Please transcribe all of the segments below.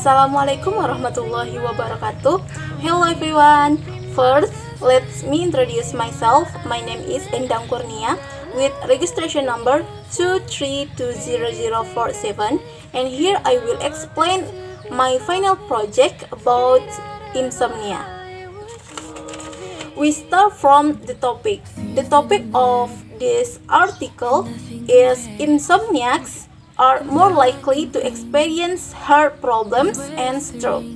Assalamualaikum warahmatullahi wabarakatuh. Hello everyone. First, let me introduce myself. My name is Endang Kurnia with registration number 2320047, and here I will explain my final project about insomnia. We start from the topic. The topic of this article is insomniacs are more likely to experience heart problems and stroke.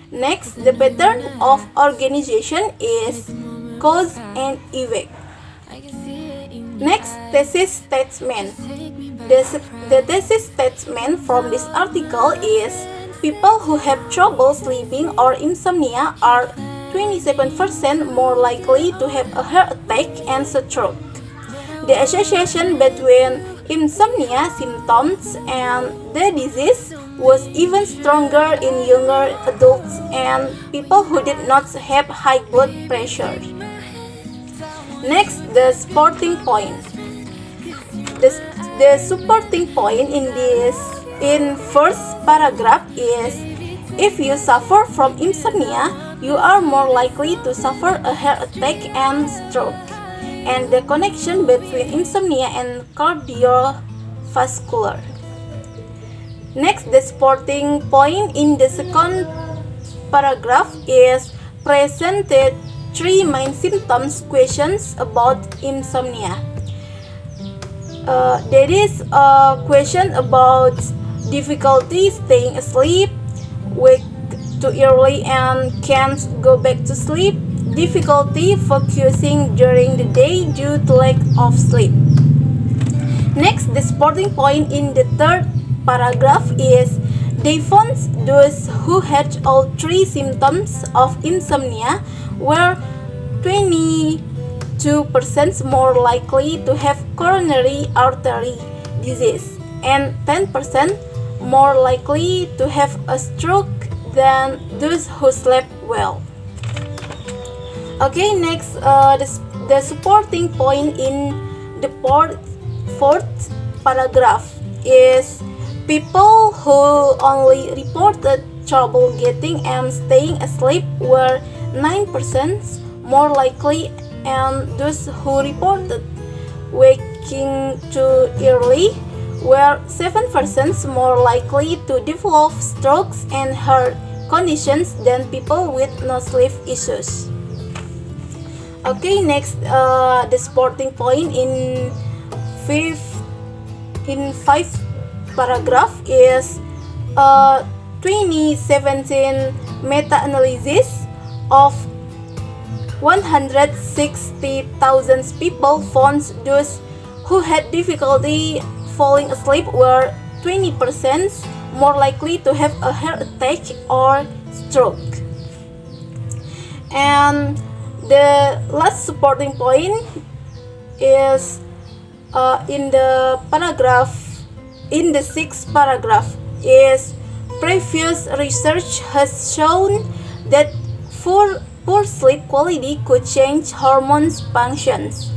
Next, the pattern of organization is cause and effect. Next, thesis statement. The thesis statement from this article is people who have trouble sleeping or insomnia are 27% more likely to have a heart attack and stroke. The association between insomnia symptoms and the disease was even stronger in younger adults and people who did not have high blood pressure. Next, the supporting point. The supporting point in first paragraph is if you suffer from insomnia, you are more likely to suffer a heart attack and stroke, and the connection between insomnia and cardiovascular. Next, the supporting point in the second paragraph is presented three main symptoms questions about insomnia. There is a question about difficulty staying asleep, wake too early and can't go back to sleep, difficulty focusing during the day due to lack of sleep. Next, the supporting point in the third paragraph is they found those who had all three symptoms of insomnia were 22% more likely to have coronary artery disease and 10% more likely to have a stroke than those who slept well. Okay, next, the supporting point in the fourth paragraph is people who only reported trouble getting and staying asleep were 9% more likely, and those who reported waking too early were 7% more likely to develop strokes and heart conditions than people with no sleep issues. Okay, next, the supporting point in fifth paragraph is 2017 meta-analysis of 160,000 people found those who had difficulty falling asleep were 20% more likely to have a heart attack or stroke. And the last supporting point is in the sixth paragraph is previous research has shown that poor sleep quality could change hormones functions,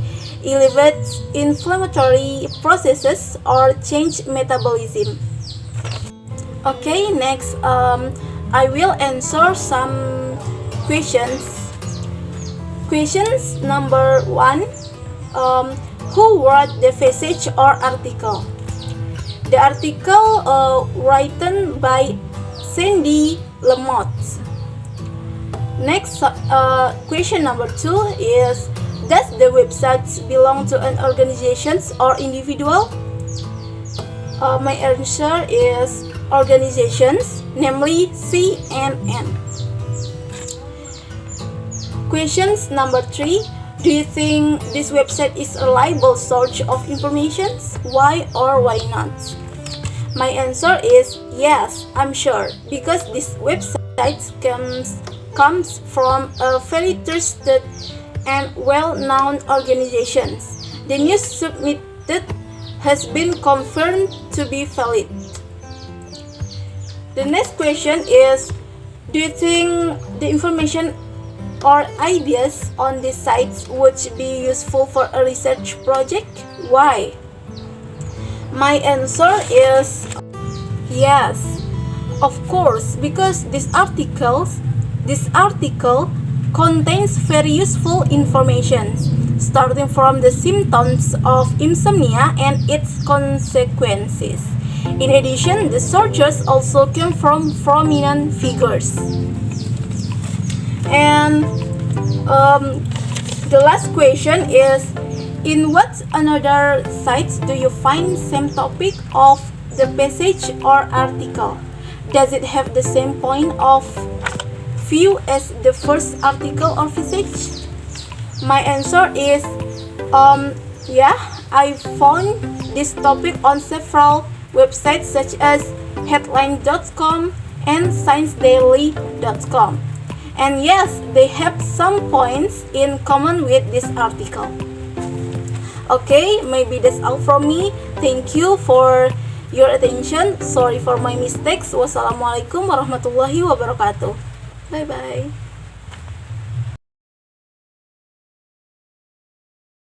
elevate inflammatory processes, or change metabolism. Okay, next, I will answer some questions. Questions number 1. Who wrote the passage or article? The article written by Sandy Lamott. Next, question number 2 is, does the website belong to an organization or individual? My answer is organizations, namely CNN. Questions number 3. Do you think this website is a reliable source of information? Why or why not? My answer is yes, I'm sure, because this website comes from a very trusted and well-known organizations. The news submitted has been confirmed to be valid. The next question is, do you think the information or ideas on these sites would be useful for a research project? Why? My answer is yes. Of course, because this article contains very useful information, starting from the symptoms of insomnia and its consequences. In addition, the sources also came from prominent figures. And the last question is, in what another sites do you find same topic of the passage or article? Does it have the same point of view as the first article or passage? My answer is yeah, I found this topic on several websites such as headline.com and sciencedaily.com. And yes, they have some points in common with this article. Okay, maybe that's all from me. Thank you for your attention. Sorry for my mistakes. Wassalamualaikum warahmatullahi wabarakatuh. Bye bye.